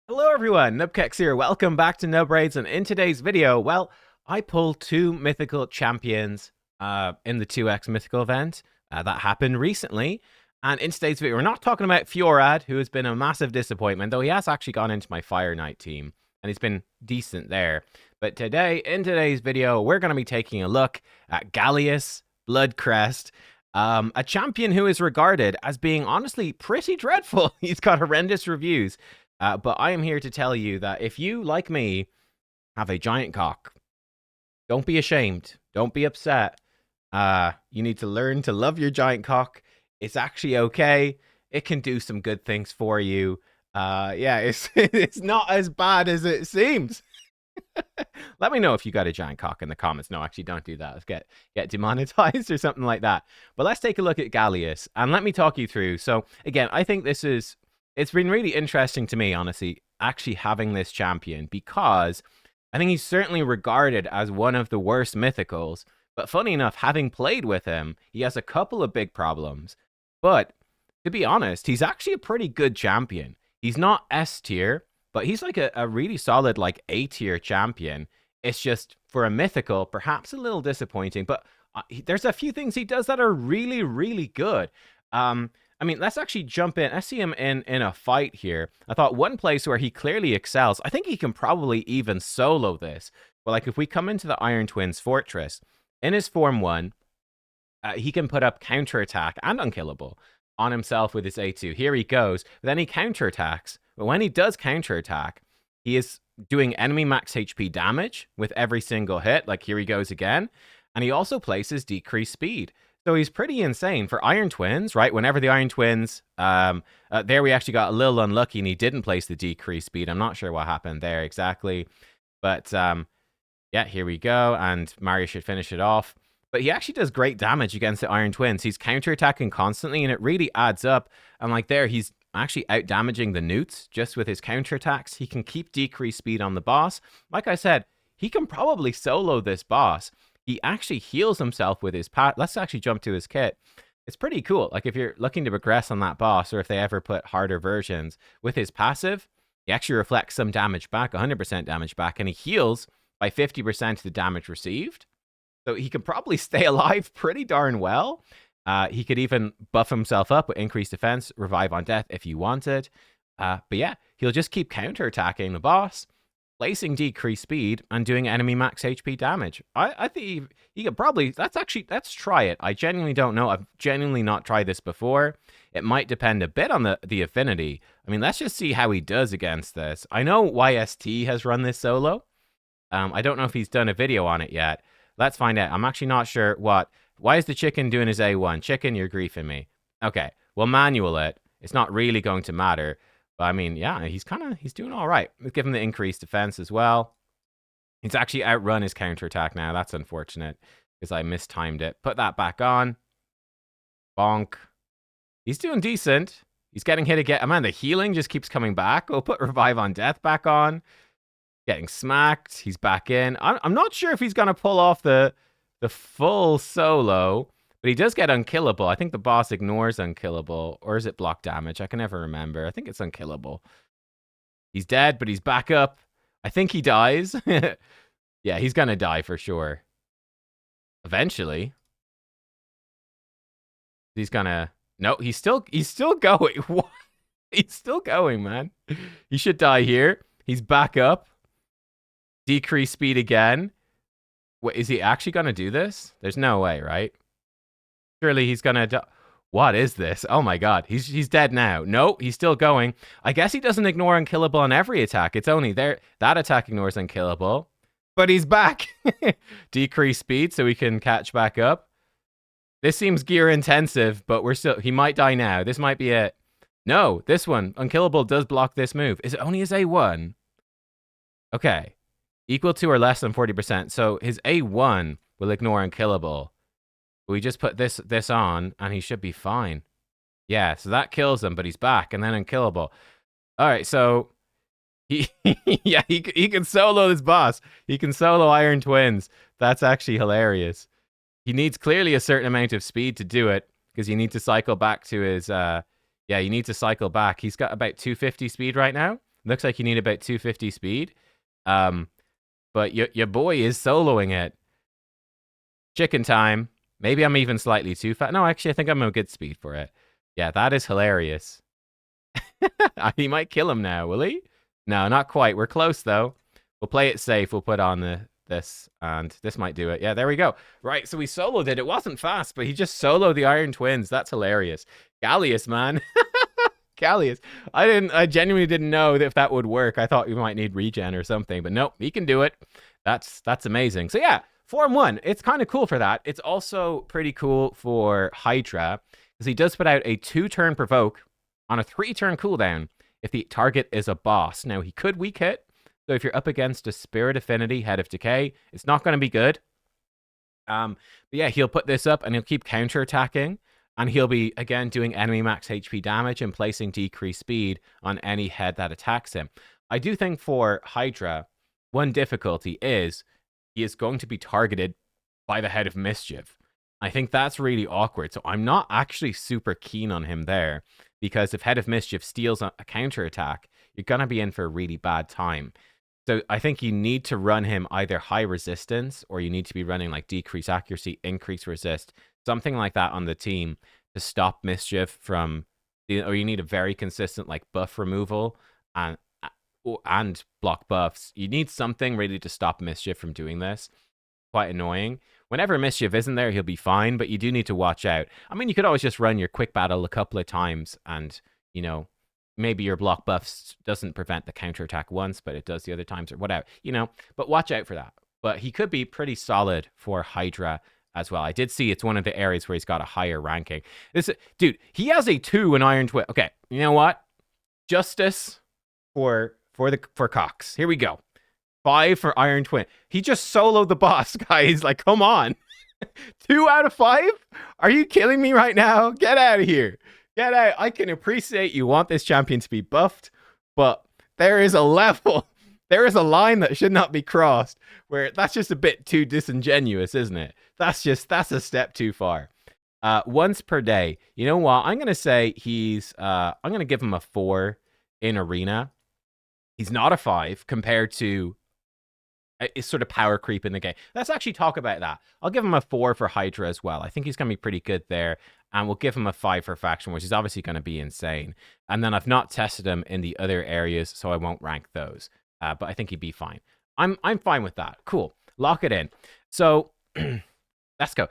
Hello everyone, nubkeks here. Welcome back to Nub Raids, and in today's video, well, I pulled two mythical champions in the 2x mythical event that happened recently. And in today's video, we're not talking about Fiorad, who has been a massive disappointment, though he has actually gone into my Fire Knight team, and he's been decent there. But today, in today's video, we're going to be taking a look at Galleus, Bloodcrest, a champion who is regarded as being honestly pretty dreadful. He's got horrendous reviews. But I am here to tell you that if you, like me, have a giant cock, don't be ashamed. Don't be upset. You need to learn to love your giant cock. It's actually okay. It can do some good things for you. Yeah, it's not as bad as it seems. Let me know if you got a giant cock in the comments. No, actually, don't do that. Let's get demonetized or something like that. But let's take a look at Galleus, and let me talk you through. So, again, I think it's been really interesting to me, honestly, actually having this champion, because I think he's certainly regarded as one of the worst mythicals. But funny enough, having played with him, he has a couple of big problems. But to be honest, he's actually a pretty good champion. He's not S tier, but he's like a really solid like A tier champion. It's just for a mythical, perhaps a little disappointing. But there's a few things he does that are really, really good. I mean, let's actually jump in. I see him in a fight here. I thought one place where he clearly excels, I think he can probably even solo this. But like if we come into the Iron Twins Fortress, in his Form 1, he can put up counterattack and unkillable on himself with his A2. Here he goes. But then he counterattacks. But when he does counterattack, he is doing enemy max HP damage with every single hit. Like here he goes again. And he also places decreased speed. So he's pretty insane for Iron Twins, right? Whenever the Iron Twins, there we actually got a little unlucky and he didn't place the decreased speed. I'm not sure what happened there exactly. But yeah, here we go. And Mario should finish it off. But he actually does great damage against the Iron Twins. He's counterattacking constantly and it really adds up. And like there, he's actually out damaging the Newts just with his counterattacks. He can keep decreased speed on the boss. Like I said, he can probably solo this boss. He actually heals himself with his pat. Let's actually jump to his kit. It's pretty cool. Like if you're looking to progress on that boss, or if they ever put harder versions, with his passive, he actually reflects some damage back, 100% damage back, and he heals by 50% the damage received. So he can probably stay alive pretty darn well. He could even buff himself up with increased defense, revive on death if you wanted. But yeah, he'll just keep counterattacking the boss, placing decreased speed and doing enemy max HP damage. I think he could probably, let's try it. I genuinely don't know. I've genuinely not tried this before. It might depend a bit on the affinity. I mean, let's just see how he does against this. I know YST has run this solo. I don't know if he's done a video on it yet. Let's find out. I'm actually not sure why is the chicken doing his A1? Chicken, you're griefing me. Okay, we'll manual it. It's not really going to matter. But I mean, yeah, he's doing all right. Let's give him the increased defense as well. He's actually outrun his counterattack now. That's unfortunate because I mistimed it. Put that back on. Bonk. He's doing decent. He's getting hit again. Man, the healing just keeps coming back. We'll put revive on death back on. Getting smacked. He's back in. I'm not sure if he's going to pull off the full solo. But he does get unkillable. I think the boss ignores unkillable. Or is it block damage? I can never remember. I think it's unkillable. He's dead, but he's back up. I think he dies. Yeah, he's going to die for sure. Eventually. He's going to... No, he's still going. What? He's still going, man. He should die here. He's back up. Decrease speed again. Wait, is he actually going to do this? There's no way, right? Surely he's gonna die. What is this? Oh my god, he's dead now. No, he's still going. I guess he doesn't ignore unkillable on every attack. It's only there that attack ignores unkillable. But he's back. Decrease speed so we can catch back up. This seems gear intensive, but he might die now. This might be it. No, this one. Unkillable does block this move. Is it only his A1? Okay. Equal to or less than 40%. So his A1 will ignore unkillable. We just put this on, and he should be fine. Yeah, so that kills him, but he's back, and then unkillable. All right, so he can solo this boss. He can solo Iron Twins. That's actually hilarious. He needs clearly a certain amount of speed to do it, because you need to cycle back to his... you need to cycle back. He's got about 250 speed right now. Looks like you need about 250 speed. But your boy is soloing it. Chicken time. Maybe I'm even slightly too fast. No, actually, I think I'm a good speed for it. Yeah, that is hilarious. He might kill him now, will he? No, not quite. We're close, though. We'll play it safe. We'll put on this, and this might do it. Yeah, there we go. Right, so we soloed it. It wasn't fast, but he just soloed the Iron Twins. That's hilarious. Galleus, man. Galleus. I genuinely didn't know if that would work. I thought we might need regen or something, but nope, he can do it. That's amazing. So yeah, Form 1, it's kind of cool for that. It's also pretty cool for Hydra, because he does put out a 2-turn provoke on a 3-turn cooldown if the target is a boss. Now, he could weak hit, so if you're up against a Spirit Affinity, Head of Decay, it's not going to be good. But yeah, he'll put this up, and he'll keep counterattacking. And he'll be, again, doing enemy max HP damage and placing decreased speed on any head that attacks him. I do think for Hydra, one difficulty is he is going to be targeted by the Head of Mischief. I think that's really awkward. So I'm not actually super keen on him there, because if Head of Mischief steals a counterattack, you're going to be in for a really bad time. So I think you need to run him either high resistance, or you need to be running like decrease accuracy, increase resist, something like that on the team to stop Mischief from, or you need a very consistent like buff removal and block buffs. You need something really to stop Mischief from doing this. Quite annoying. Whenever Mischief isn't there, he'll be fine, but you do need to watch out. I mean, you could always just run your quick battle a couple of times and, you know, maybe your block buffs doesn't prevent the counterattack once, but it does the other times or whatever, you know, but watch out for that. But he could be pretty solid for Hydra as well. I did see it's one of the areas where he's got a higher ranking. Dude, he has a 2 in Iron Twin. Okay, you know what? Justice for Cox. Here we go. 5 for Iron Twin. He just soloed the boss, guys. Like, come on. 2 out of 5? Are you killing me right now? Get out of here. Get out. I can appreciate you want this champion to be buffed, but there is a level, there is a line that should not be crossed where that's just a bit too disingenuous, isn't it? That's a step too far. Once per day. You know what? I'm going to say I'm going to give him a 4 in Arena. He's not a 5 compared to it's sort of power creep in the game. Let's actually talk about that. I'll give him a 4 for Hydra as well. I think he's going to be pretty good there. And we'll give him a 5 for Faction, which is obviously going to be insane. And then I've not tested him in the other areas, so I won't rank those. But I think he'd be fine. I'm fine with that. Cool. Lock it in. So let's go.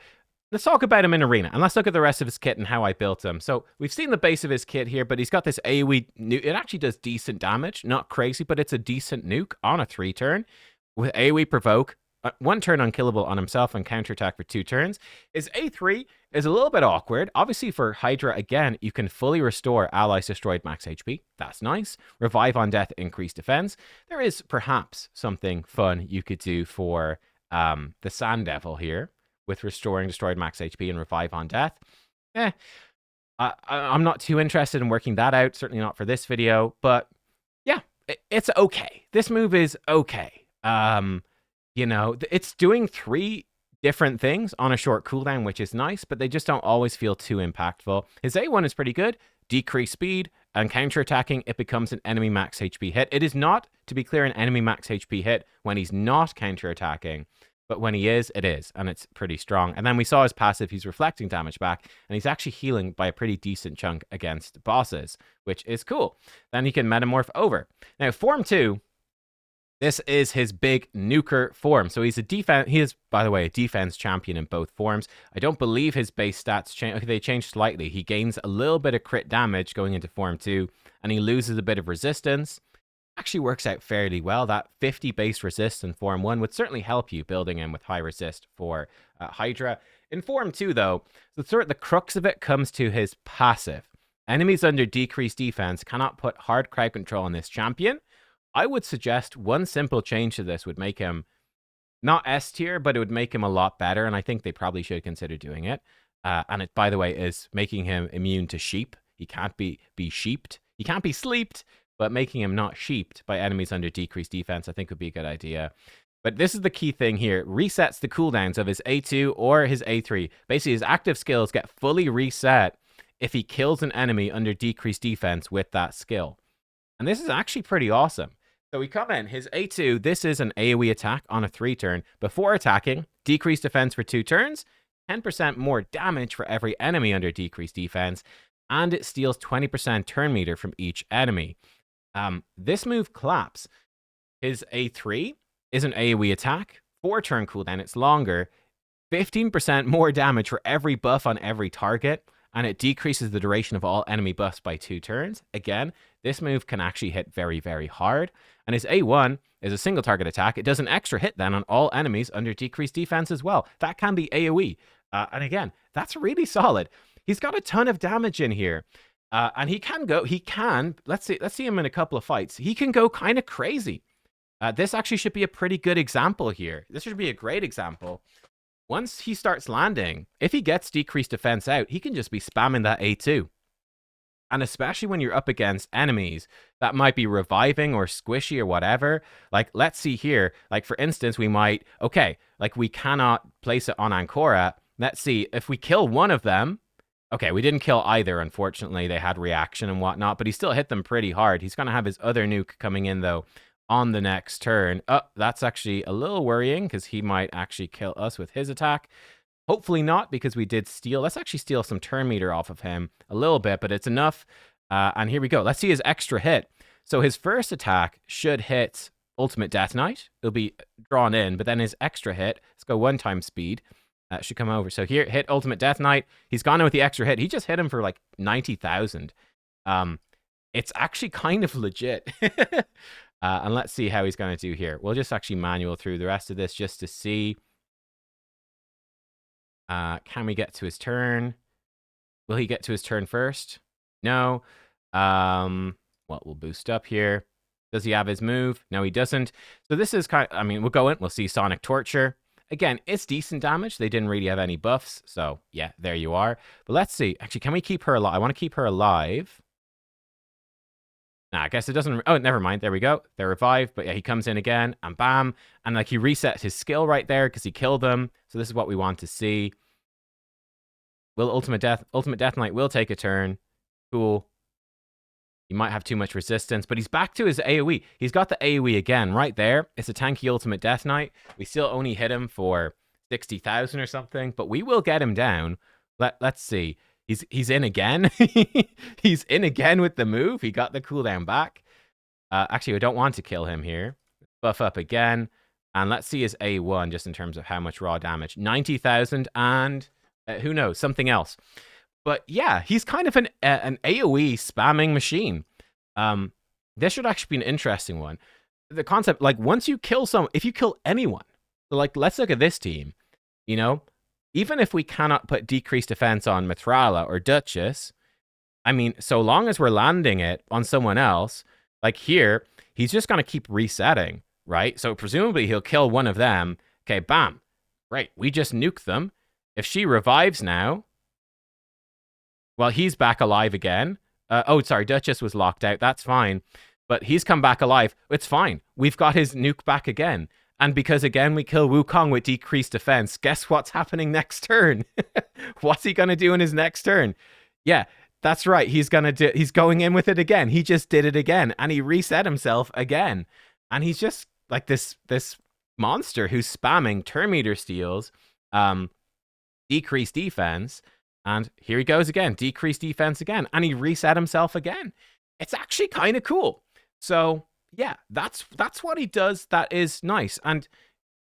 Let's talk about him in Arena, and let's look at the rest of his kit and how I built him. So we've seen the base of his kit here, but he's got this AoE nuke. It actually does decent damage. Not crazy, but it's a decent nuke on a 3-turn. With AoE provoke, 1 turn unkillable on himself and counterattack for 2 turns. His A3 is a little bit awkward. Obviously for Hydra, again, you can fully restore allies destroyed max HP. That's nice. Revive on death, increase defense. There is perhaps something fun you could do for the Sand Devil here with restoring destroyed max HP and revive on death. I'm not too interested in working that out. Certainly not for this video, but yeah, it's okay. This move is okay. You know, it's doing 3 different things on a short cooldown, which is nice, but they just don't always feel too impactful. His A1 is pretty good. Decrease speed and counterattacking, it becomes an enemy max HP hit. It is not, to be clear, an enemy max HP hit when he's not counterattacking, but when he is, it is, and it's pretty strong. And then we saw his passive, he's reflecting damage back, and he's actually healing by a pretty decent chunk against bosses, which is cool. Then he can metamorph over. Now, Form 2, this is his big nuker form. So he's a defense. He is, by the way, a defense champion in both forms. I don't believe his base stats change. Okay, they changed slightly. He gains a little bit of crit damage going into Form 2, and he loses a bit of resistance. Actually works out fairly well. That 50 base resist in Form 1 would certainly help you building him with high resist for Hydra. In Form 2, though, the crux of it comes to his passive. Enemies under decreased defense cannot put hard crowd control on this champion. I would suggest one simple change to this would make him not S tier, but it would make him a lot better, and I think they probably should consider doing it. And it, by the way, is making him immune to sheep. He can't be sheeped. He can't be sleeped, but making him not sheeped by enemies under decreased defense, I think would be a good idea. But this is the key thing here. It resets the cooldowns of his A2 or his A3. Basically, his active skills get fully reset if he kills an enemy under decreased defense with that skill. And this is actually pretty awesome. So we come in, his A2, this is an AoE attack on a 3-turn. Before attacking, decrease defense for 2 turns, 10% more damage for every enemy under decreased defense, and it steals 20% turn meter from each enemy. This move claps. His A3 is an AoE attack, 4-turn cooldown, it's longer, 15% more damage for every buff on every target, and it decreases the duration of all enemy buffs by 2 turns. Again, this move can actually hit very, very hard. And his A1 is a single target attack. It does an extra hit then on all enemies under decreased defense as well. That can be AoE. And again, that's really solid. He's got a ton of damage in here. And he can, let's see him in a couple of fights. He can go kind of crazy. This actually should be a pretty good example here. This should be a great example. Once he starts landing, if he gets decreased defense out, he can just be spamming that A2. And especially when you're up against enemies that might be reviving or squishy or whatever. Like, let's see here. Like, for instance, we might, okay, like we cannot place it on Ancora. Let's see, if we kill one of them, okay, we didn't kill either, unfortunately. They had reaction and whatnot, but he still hit them pretty hard. He's going to have his other nuke coming in, though, on the next turn. Oh, that's actually a little worrying because he might actually kill us with his attack. Hopefully not, because we did steal. Let's actually steal some turn meter off of him a little bit, but it's enough. And here we go. Let's see his extra hit. So his first attack should hit Ultimate Death Knight. It'll be drawn in, but then his extra hit, let's go 1 speed, should come over. So here, hit Ultimate Death Knight. He's gone in with the extra hit. He just hit him for like 90,000. It's actually kind of legit. And let's see how he's going to do here. We'll just actually manual through the rest of this just to see. Can we get to his turn? Will he get to his turn first? No. Well, we'll boost up here. Does he have his move? No, he doesn't. So this is kind of, I mean, we'll go in. We'll see Sonic Torture. Again, it's decent damage. They didn't really have any buffs. So, yeah, there you are. But let's see. Actually, can we keep her alive? I want to keep her alive. Nah, I guess it doesn't... Oh, never mind. There we go. They're revived. But yeah, he comes in again, and bam. And like he resets his skill right there because he killed them. So this is what we want to see. Will Ultimate Death Knight will take a turn. Cool. He might have too much resistance, but he's back to his AoE. He's got the AoE again right there. It's a tanky Ultimate Death Knight. We still only hit him for 60,000 or something, but we will get him down. Let's see. He's in again. He's in again with the move. He got the cooldown back. Actually, I don't want to kill him here. Buff up again. And let's see his A1 just in terms of how much raw damage. 90,000 and who knows, something else. But yeah, he's kind of an AoE spamming machine. This should actually be an interesting one. The concept, like, once you kill someone, if you kill anyone, so like, let's look at this team, you know, even if we cannot put decreased defense on Mithrala or Duchess, I mean, so long as we're landing it on someone else, like here, he's just going to keep resetting, right? So presumably he'll kill one of them. Okay, bam. Great. We just nuke them. If she revives now, well, he's back alive again. Oh, sorry, Duchess was locked out. That's fine. But he's come back alive. It's fine. We've got his nuke back again. And because, again, we kill Wukong with decreased defense, guess what's happening next turn? What's he going to do in his next turn? Yeah, that's right. He's going in with it again. He just did it again. And he reset himself again. And he's just like this monster who's spamming turn meter steals, decreased defense. And here he goes again, decreased defense again. And he reset himself again. It's actually kind of cool. So... yeah, that's what he does. That is nice. And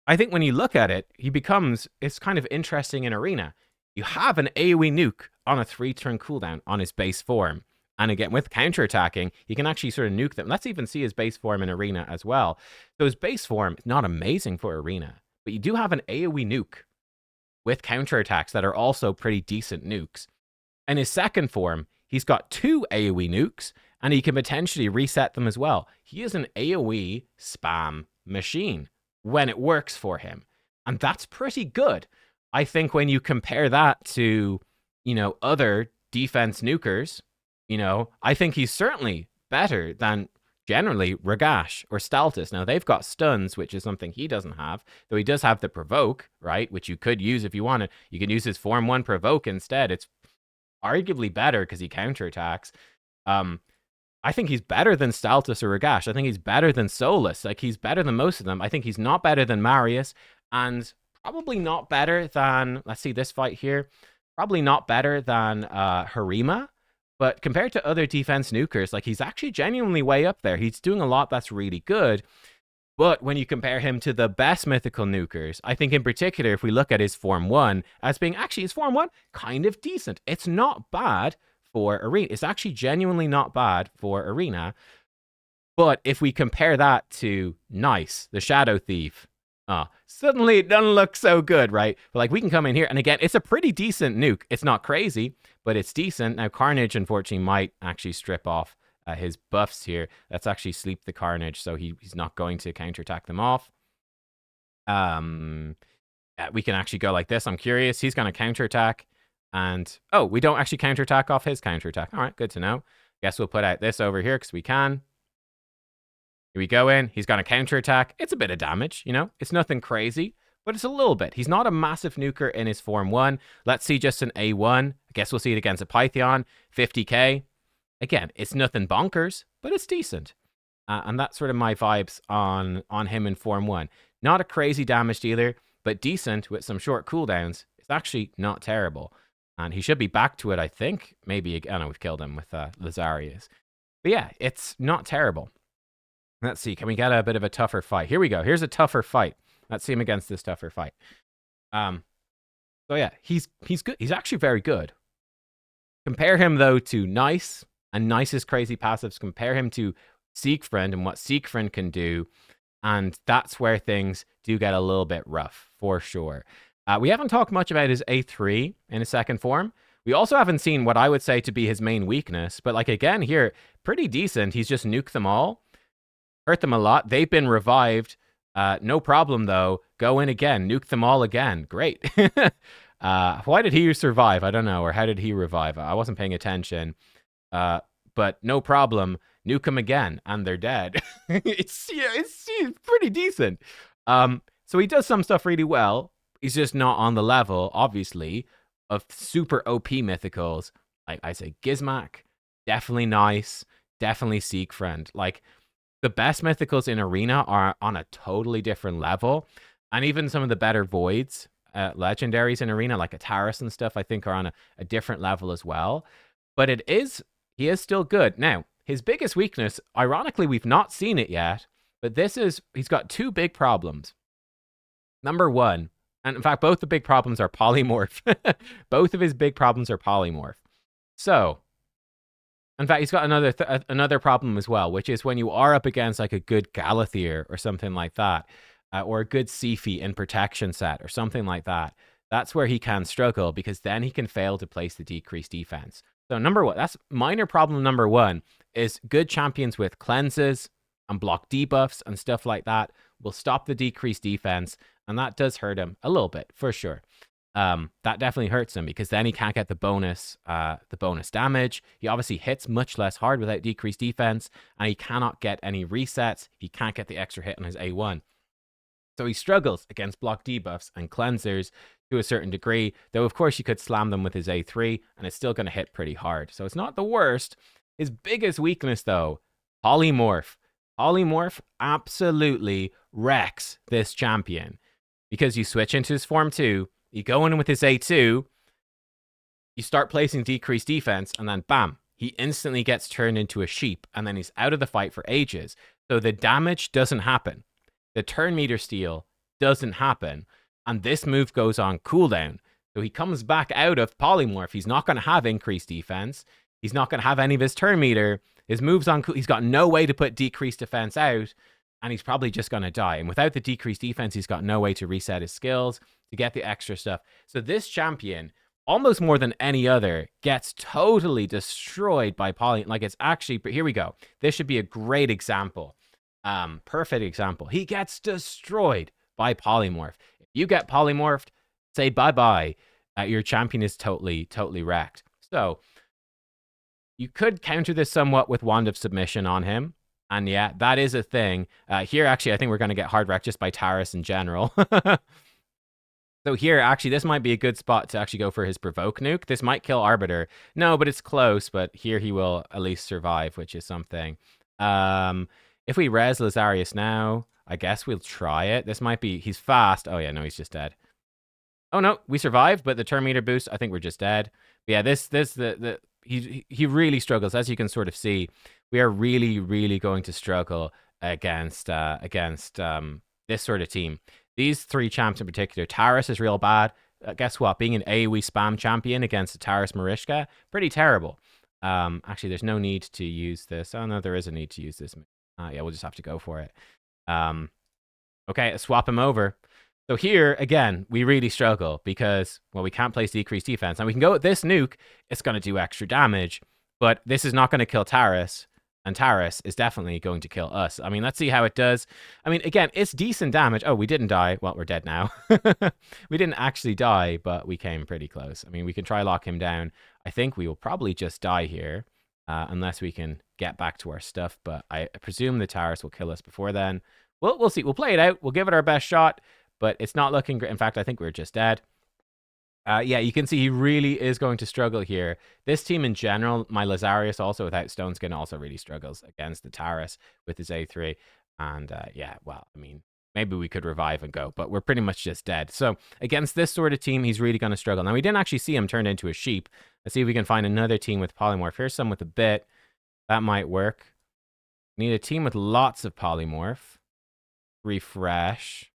I think when you look at it, it's kind of interesting in Arena. You have an AoE nuke on a 3-turn cooldown on his base form. And again, with counterattacking, you can actually sort of nuke them. Let's even see his base form in Arena as well. So his base form is not amazing for Arena, but you do have an AoE nuke with counterattacks that are also pretty decent nukes. And his second form, he's got 2 AoE nukes, and he can potentially reset them as well. He is an AoE spam machine when it works for him. And that's pretty good. I think when you compare that to, you know, other defense nukers, you know, I think he's certainly better than generally Ragash or Staltus. Now, they've got stuns, which is something he doesn't have, though he does have the Provoke, right, which you could use if you wanted. You can use his Form 1 Provoke instead. It's arguably better because he counterattacks. I think he's better than Staltus or Ragash. I think he's better than Solus. Like, he's better than most of them. I think he's not better than Marius, and probably not better than, let's see, this fight here. Probably not better than Harima. But compared to other defense nukers, like, he's actually genuinely way up there. He's doing a lot that's really good. But when you compare him to the best mythical nukers, I think in particular, if we look at his Form 1 as being, actually, his Form 1, kind of decent. It's not bad for Arena. It's actually genuinely not bad for Arena. But if we compare that to Nice, the Shadow Thief, suddenly it doesn't look so good, right? But like, we can come in here, and again, it's a pretty decent nuke. It's not crazy, but it's decent. Now, Carnage, unfortunately, might actually strip off his buffs here. Let's actually sleep the Carnage, so he's not going to counterattack them off. We can actually go like this. I'm curious. He's going to counterattack. And, oh, we don't actually counterattack off his counterattack. All right, good to know. Guess we'll put out this over here because we can. Here we go in. He's going to counterattack. It's a bit of damage, you know. It's nothing crazy, but it's a little bit. He's not a massive nuker in his Form 1. Let's see just an A1. I guess we'll see it against a Python. 50k. Again, it's nothing bonkers, but it's decent. And that's sort of my vibes on him in Form 1. Not a crazy damage dealer, but decent with some short cooldowns. It's actually not terrible. And he should be back to it, I think. Maybe, I know we've killed him with Lazarius. But yeah, it's not terrible. Let's see, can we get a bit of a tougher fight? Here we go. Here's a tougher fight. Let's see him against this tougher fight. So yeah, he's good. He's actually very good. Compare him, though, to Nice and Nice's crazy passives. Compare him to Siegfried and what Siegfried can do. And that's where things do get a little bit rough, for sure. We haven't talked much about his A3 in his second form. We also haven't seen what I would say to be his main weakness. But, like, again, here, pretty decent. He's just nuked them all. Hurt them a lot. They've been revived. No problem, though. Go in again. Nuke them all again. Great. Why did he survive? I don't know. Or how did he revive? I wasn't paying attention. But no problem. Nuke them again. And they're dead. it's pretty decent. So he does some stuff really well. He's just not on the level, obviously, of super OP mythicals. Like I say, Gizmak, definitely Nice, definitely Siegfried. Like, the best mythicals in Arena are on a totally different level. And even some of the better Voids, legendaries in Arena, like Ataris and stuff, I think are on a different level as well. But he is still good. Now, his biggest weakness, ironically, we've not seen it yet, but he's got two big problems. Number one, and in fact, both the big problems are polymorph. Both of his big problems are polymorph. So, in fact, he's got another problem as well, which is when you are up against like a good Galathier or something like that, or a good Sifi in protection set or something like that, that's where he can struggle because then he can fail to place the decreased defense. So number one, that's minor problem number one, is good champions with cleanses and block debuffs and stuff like that will stop the decreased defense, and that does hurt him a little bit, for sure. That definitely hurts him because then he can't get the bonus damage. He obviously hits much less hard without decreased defense, and he cannot get any resets. He can't get the extra hit on his A1. So he struggles against block debuffs and cleansers to a certain degree, though of course you could slam them with his A3, and it's still going to hit pretty hard. So it's not the worst. His biggest weakness, though, Polymorph. Polymorph absolutely wrecks this champion because you switch into his Form 2, you go in with his A2, you start placing decreased defense, and then bam, he instantly gets turned into a sheep, and then he's out of the fight for ages. So the damage doesn't happen. The turn meter steal doesn't happen, and this move goes on cooldown. So he comes back out of Polymorph. He's not going to have increased defense. He's not going to have any of his turn meter. His move's on cool. He's got no way to put decreased defense out, and he's probably just going to die. And without the decreased defense, he's got no way to reset his skills, to get the extra stuff. So this champion, almost more than any other, gets totally destroyed by Poly. Like, it's actually, but here we go. This should be a great example. Perfect example. He gets destroyed by Polymorph. If you get polymorphed, say bye-bye. Your champion is totally wrecked. So you could counter this somewhat with Wand of Submission on him. And yeah, that is a thing. Here, actually, I think we're going to get hard wrecked just by Taris in general. So here, actually, this might be a good spot to actually go for his provoke nuke. This might kill Arbiter. No, but it's close. But here he will at least survive, which is something. If we res Lazarius now, I guess we'll try it. This might be... He's fast. Oh, yeah, no, he's just dead. Oh, no, we survived, but the turn meter boost, I think we're just dead. But yeah, he really struggles. As you can sort of see, we are really, really going to struggle against this sort of team. These three champs in particular, Taris is real bad. Guess what? Being an AoE spam champion against a Taris Marishka, pretty terrible. Actually, there's no need to use this. Oh, no, there is a need to use this. Yeah, we'll just have to go for it. Okay, swap him over. So here, again, we really struggle because, well, we can't place decreased defense. Now, we can go with this nuke. It's going to do extra damage, but this is not going to kill Taris. And Taris is definitely going to kill us. I mean, let's see how it does. I mean, again, it's decent damage. Oh, we didn't die. Well, we're dead now. We didn't actually die, but we came pretty close. I mean, we can try lock him down. I think we will probably just die here unless we can get back to our stuff. But I presume the Taris will kill us before then. Well, we'll see. We'll play it out. We'll give it our best shot, but it's not looking great. In fact, I think we're just dead. Yeah, you can see he really is going to struggle here. This team in general, my Lazarius also without Stone Skin also really struggles against the Taris with his A3. And yeah, well, I mean, maybe we could revive and go, but we're pretty much just dead. So against this sort of team, he's really going to struggle. Now, we didn't actually see him turned into a sheep. Let's see if we can find another team with Polymorph. Here's some with a bit. That might work. Need a team with lots of Polymorph. Refresh.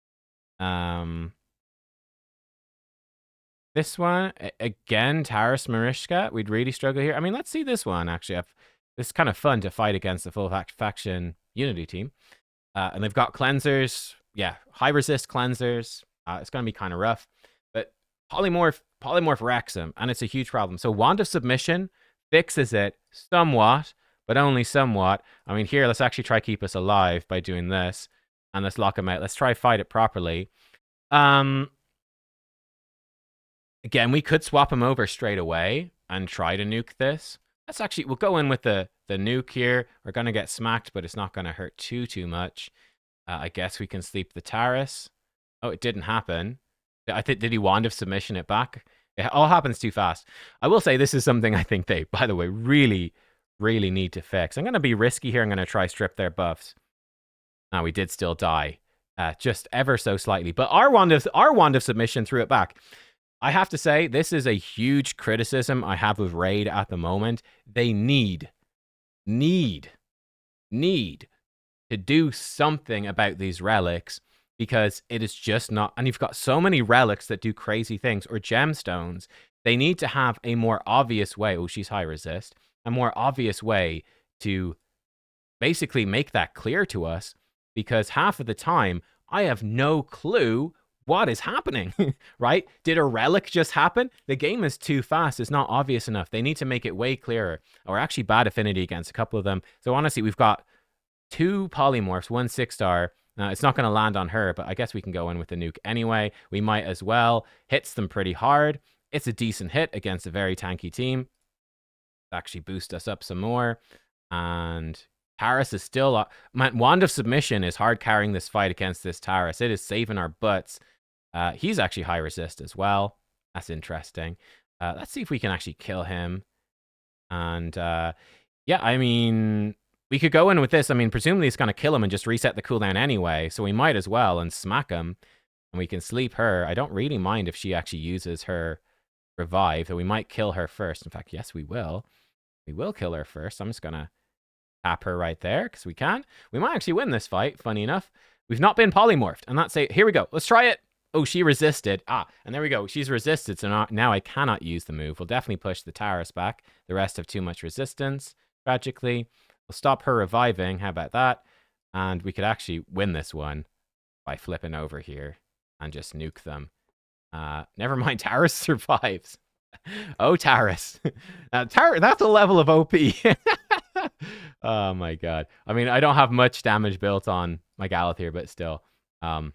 This one, again, Taris Marishka. We'd really struggle here. I mean, let's see this one, actually. It's kind of fun to fight against the full faction Unity team. And they've got cleansers. Yeah, high resist cleansers. It's going to be kind of rough. But Polymorph wrecks him, and it's a huge problem. So Wand of Submission fixes it somewhat, but only somewhat. I mean, here, let's actually try keep us alive by doing this. And let's lock him out. Let's try fight it properly. Again, we could swap him over straight away and try to nuke this. Let's actually, we'll go in with the nuke here. We're going to get smacked, but it's not going to hurt too much. I guess we can sleep the Taris. Oh, it didn't happen. I think, did he Wand of Submission it back? It all happens too fast. I will say this is something I think they, by the way, really, really need to fix. I'm going to be risky here. I'm going to try strip their buffs. Now, we did still die, just ever so slightly. But our Wand of Submission threw it back. I have to say, this is a huge criticism I have of Raid at the moment. They need to do something about these relics because it is just not... And you've got so many relics that do crazy things, or gemstones. They need to have a more obvious way... Oh, she's high resist. A more obvious way to basically make that clear to us, because half of the time, I have no clue what is happening, right? Did a relic just happen? The game is too fast. It's not obvious enough. They need to make it way clearer. Or actually bad affinity against a couple of them. So honestly, we've got 2 polymorphs, 1 6-star. Now, it's not going to land on her, but I guess we can go in with the nuke anyway. We might as well. Hits them pretty hard. It's a decent hit against a very tanky team. Actually boost us up some more. And Taris is still... Man, Wand of Submission is hard carrying this fight against this Taris. It is saving our butts. He's actually high resist as well. That's interesting. Let's see if we can actually kill him. And yeah, I mean, we could go in with this. I mean, presumably it's going to kill him and just reset the cooldown anyway. So we might as well and smack him. And we can sleep her. I don't really mind if she actually uses her revive. But we might kill her first. In fact, yes, we will. We will kill her first. I'm just going to tap her right there because we can. We might actually win this fight, funny enough. We've not been polymorphed. And that's it. Here we go. Let's try it. Oh, she resisted. And there we go. She's resisted, so now I cannot use the move. We'll definitely push the Taris back. The rest have too much resistance, tragically. We'll stop her reviving. How about that? And we could actually win this one by flipping over here and just nuke them. Never mind, Taris survives. Oh, Taris. That's a level of OP. Oh, my God. I mean, I don't have much damage built on my Gallas here, but still. So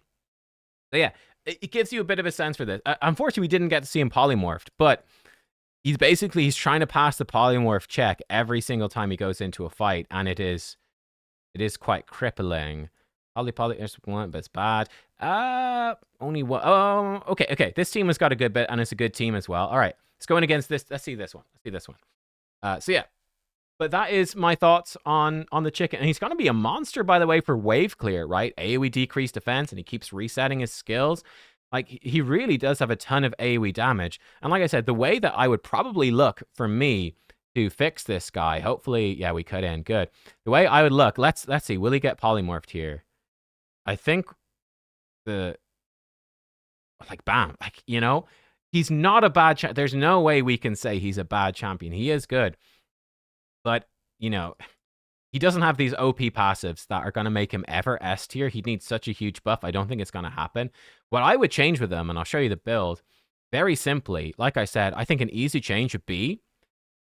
yeah. It gives you a bit of a sense for this. Unfortunately, we didn't get to see him polymorphed, but he's trying to pass the polymorph check every single time he goes into a fight, and it is quite crippling. Poly, there's one, but it's bad. Only one. Oh, okay. This team has got a good bit, and it's a good team as well. All right, let's go in against this. Let's see this one. Let's see this one. So yeah, but that is my thoughts on the chicken. And he's going to be a monster, by the way, for wave clear, right? AoE decreased defense, and he keeps resetting his skills. Like, he really does have a ton of AoE damage. And like I said, the way that I would probably look for me to fix this guy, hopefully, yeah, we cut in, good. The way I would look, let's see, will he get polymorphed here? I think like, bam, like, you know, he's not a bad there's no way we can say he's a bad champion. He is good. But, you know, he doesn't have these OP passives that are going to make him ever S tier. He'd need such a huge buff. I don't think it's going to happen. What I would change with him, and I'll show you the build, very simply, like I said, I think an easy change would be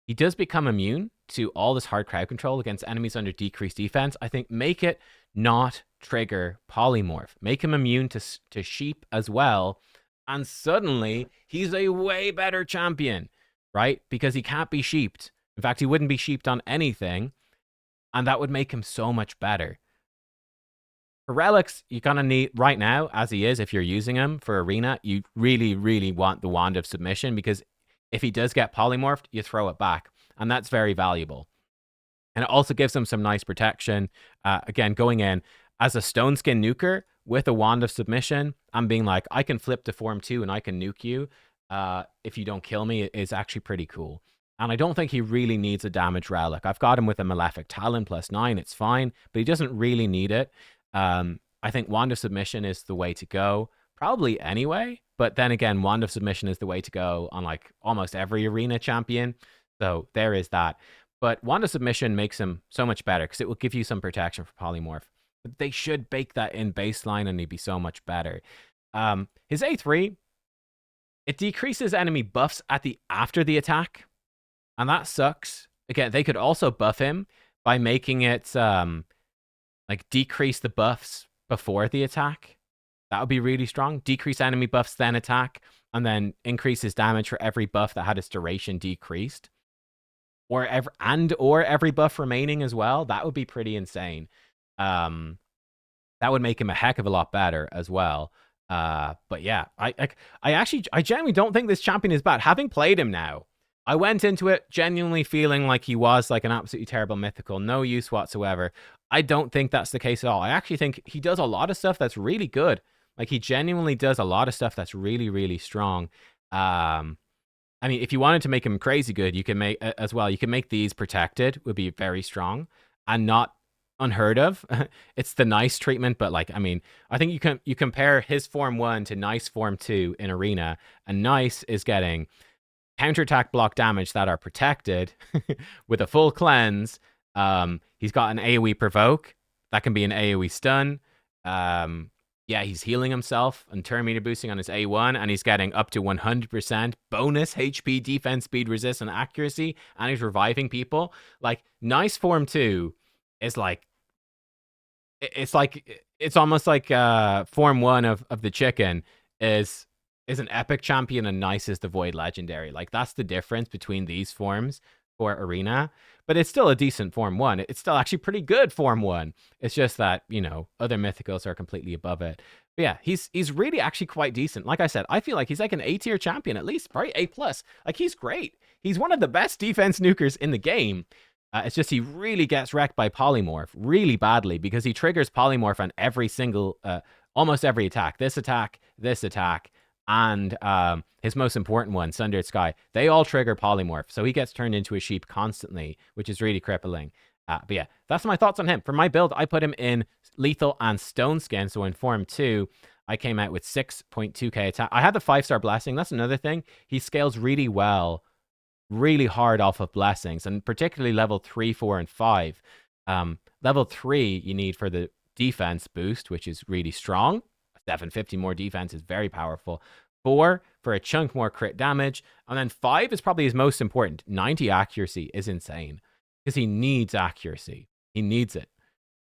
he does become immune to all this hard crowd control against enemies under decreased defense. I think make it not trigger polymorph. Make him immune to sheep as well. And suddenly, he's a way better champion, right? Because he can't be sheeped. In fact, he wouldn't be sheeped on anything. And that would make him so much better. For relics, you're going to need, right now, as he is, if you're using him for arena, you really, really want the Wand of Submission, because if he does get polymorphed, you throw it back. And that's very valuable. And it also gives him some nice protection. Again, going in as a Stone Skin nuker with a Wand of Submission, I'm being like, I can flip to Form 2 and I can nuke you if you don't kill me, is actually pretty cool. And I don't think he really needs a damage relic. I've got him with a Malefic Talon +9. It's fine, but he doesn't really need it. I think Wand of Submission is the way to go, probably anyway. But then again, Wand of Submission is the way to go on like almost every arena champion. So there is that. But Wand of Submission makes him so much better because it will give you some protection for polymorph. But they should bake that in baseline and he'd be so much better. His A3, it decreases enemy buffs after the attack. And that sucks. Again, they could also buff him by making it like decrease the buffs before the attack. That would be really strong. Decrease enemy buffs, then attack, and then increase his damage for every buff that had its duration decreased. Or every buff remaining as well. That would be pretty insane. That would make him a heck of a lot better as well. But yeah, I genuinely don't think this champion is bad. Having played him now, I went into it genuinely feeling like he was like an absolutely terrible mythical, no use whatsoever. I don't think that's the case at all. I actually think he does a lot of stuff that's really good. Like, he genuinely does a lot of stuff that's really, really strong. I mean, if you wanted to make him crazy good, you can make as well. You can make these protected, would be very strong and not unheard of. It's the nice treatment, but like, I mean, I think you compare his Form 1 to nice Form 2 in arena, and nice is getting counterattack block damage that are protected with a full cleanse. He's got an AoE provoke that can be an AoE stun. Yeah, he's healing himself and turn meter boosting on his A1, and he's getting up to 100% bonus HP, defense, speed, resist, and accuracy, and he's reviving people. Like, nice Form 2 is like, it's almost like Form 1 of the chicken is an epic champion, and nice is the void legendary. Like, that's the difference between these forms for arena. But it's still a decent Form 1. It's still actually pretty good Form 1. It's just that, you know, other mythicals are completely above it. But yeah, he's really actually quite decent. Like I said, I feel like he's like an A tier champion, at least, probably A+. Like, he's great. He's one of the best defense nukers in the game. It's just he really gets wrecked by polymorph really badly, because he triggers polymorph on every single, almost every attack. This attack, and his most important one, Sundered Sky, they all trigger polymorph. So he gets turned into a sheep constantly, which is really crippling. But yeah, that's my thoughts on him. For my build, I put him in Lethal and Stone Skin. So in Form 2, I came out with 6.2k attack. I had the 5-star Blessing. That's another thing. He scales really well, really hard off of Blessings, and particularly level 3, 4, and 5. Level 3, you need for the defense boost, which is really strong. 750 more defense is very powerful. 4 for a chunk more crit damage. And then 5 is probably his most important. 90 accuracy is insane, because he needs accuracy. He needs it.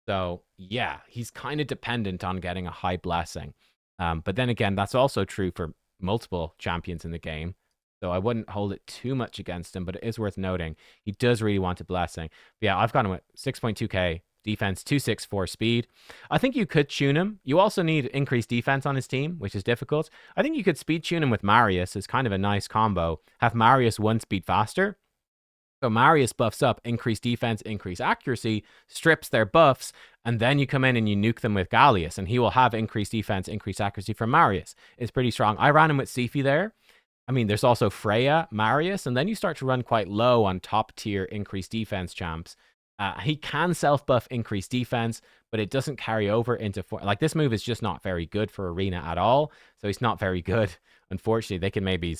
So yeah, he's kind of dependent on getting a high blessing. But then again, that's also true for multiple champions in the game. So I wouldn't hold it too much against him, but it is worth noting he does really want a blessing. But yeah, I've got him at 6.2k, defense, 264 speed. I think you could tune him. You also need increased defense on his team, which is difficult. I think you could speed tune him with Marius. It's kind of a nice combo. Have Marius 1 speed faster. So Marius buffs up, increased defense, increased accuracy, strips their buffs, and then you come in and you nuke them with Galleus, and he will have increased defense, increased accuracy from Marius. It's pretty strong. I ran him with Sifi there. I mean, there's also Freya, Marius, and then you start to run quite low on top tier increased defense champs. He can self-buff increased defense, but it doesn't carry over into... Like, this move is just not very good for Arena at all, so he's not very good. Unfortunately, they can maybe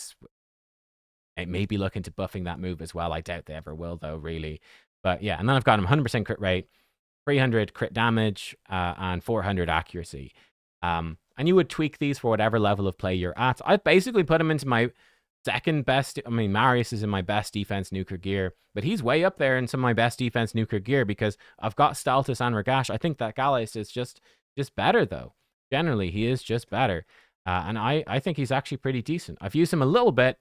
look into buffing that move as well. I doubt they ever will, though, really. But yeah, and then I've got him 100% crit rate, 300 crit damage, and 400 accuracy. And you would tweak these for whatever level of play you're at. I've basically put him into my second best. I mean, Marius is in my best defense nuker gear, but he's way up there in some of my best defense nuker gear because I've got Staltus and Ragash. I think that Gallas is just better, though. Generally, he is just better. And I think he's actually pretty decent. I've used him a little bit.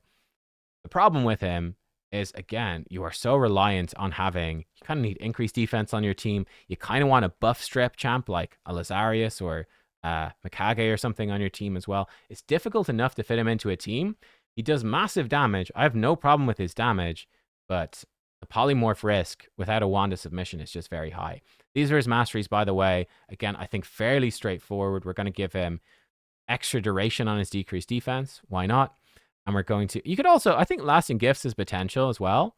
The problem with him is, again, you are so reliant on having... You kind of need increased defense on your team. You kind of want a buff strip champ like a Lazarius or Mikage or something on your team as well. It's difficult enough to fit him into a team. He does massive damage. I have no problem with his damage, but the polymorph risk without a Wanda submission is just very high. These are his masteries, by the way. Again, I think fairly straightforward. We're going to give him extra duration on his decreased defense. Why not? And we're going to... You could also... I think lasting gifts is potential as well.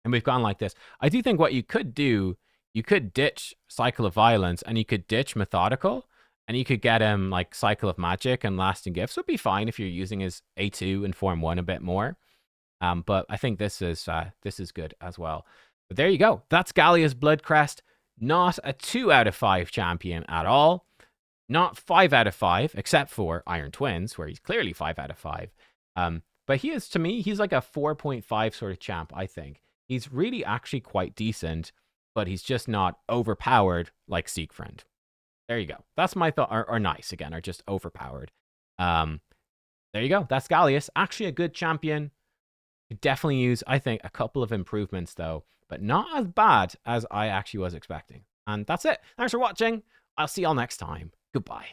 And we've gone like this. I do think what you could do, you could ditch Cycle of Violence and you could ditch Methodical. And you could get him like Cycle of Magic and Lasting Gifts would be fine if you're using his A2 and Form 1 a bit more. But I think this is good as well. But there you go. That's Galleus Bloodcrest. Not a 2 out of 5 champion at all. Not 5 out of 5, except for Iron Twins, where he's clearly 5 out of 5. But he is, to me, he's like a 4.5 sort of champ, I think. He's really actually quite decent, but he's just not overpowered like Siegfried. There you go. That's my thought. Or nice, again, or just overpowered. There you go. That's Galleus. Actually a good champion. Could definitely use, I think, a couple of improvements, though. But not as bad as I actually was expecting. And that's it. Thanks for watching. I'll see y'all next time. Goodbye.